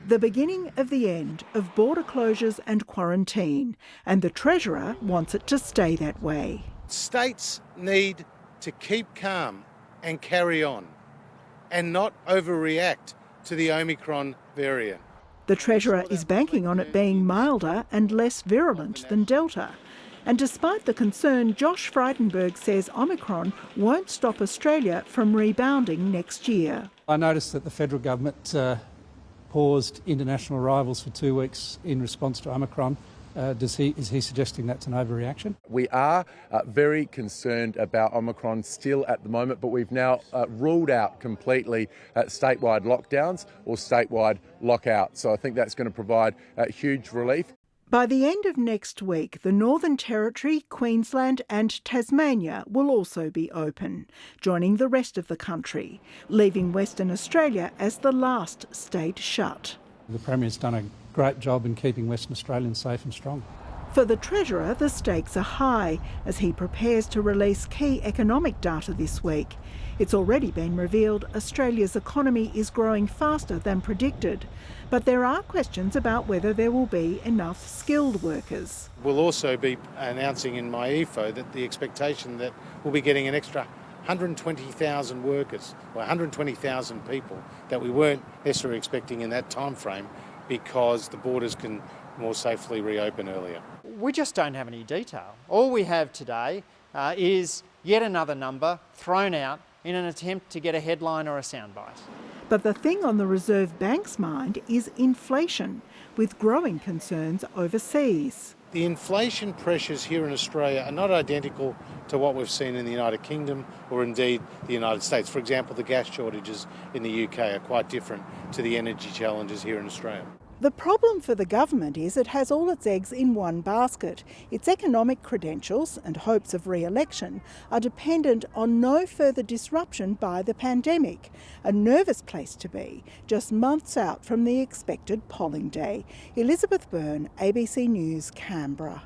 The beginning of the end of border closures and quarantine, and the Treasurer wants it to stay that way. States need to keep calm and carry on and not overreact to the Omicron variant. The Treasurer is banking on it being milder and less virulent than Delta. And despite the concern, Josh Frydenberg says Omicron won't stop Australia from rebounding next year. I noticed that the federal government paused international arrivals for 2 weeks in response to Omicron. Is he suggesting that's an overreaction? We are very concerned about Omicron still at the moment, but we've now ruled out completely statewide lockdowns or statewide lockouts. So I think that's going to provide huge relief. By the end of next week, the Northern Territory, Queensland and Tasmania will also be open, joining the rest of the country, leaving Western Australia as the last state shut. The Premier's done a great job in keeping Western Australians safe and strong. For the Treasurer, the stakes are high as he prepares to release key economic data this week. It's already been revealed Australia's economy is growing faster than predicted, but there are questions about whether there will be enough skilled workers. We'll also be announcing in my EFO that the expectation that we'll be getting an extra 120,000 workers, or 120,000 people that we weren't necessarily expecting in that time frame because the borders can more safely reopen earlier. We just don't have any detail. All we have today is yet another number thrown out in an attempt to get a headline or a soundbite. But the thing on the Reserve Bank's mind is inflation, with growing concerns overseas. The inflation pressures here in Australia are not identical to what we've seen in the United Kingdom or indeed the United States. For example, the gas shortages in the UK are quite different to the energy challenges here in Australia. The problem for the government is it has all its eggs in one basket. Its economic credentials and hopes of re-election are dependent on no further disruption by the pandemic, a nervous place to be, just months out from the expected polling day. Elizabeth Byrne, ABC News, Canberra.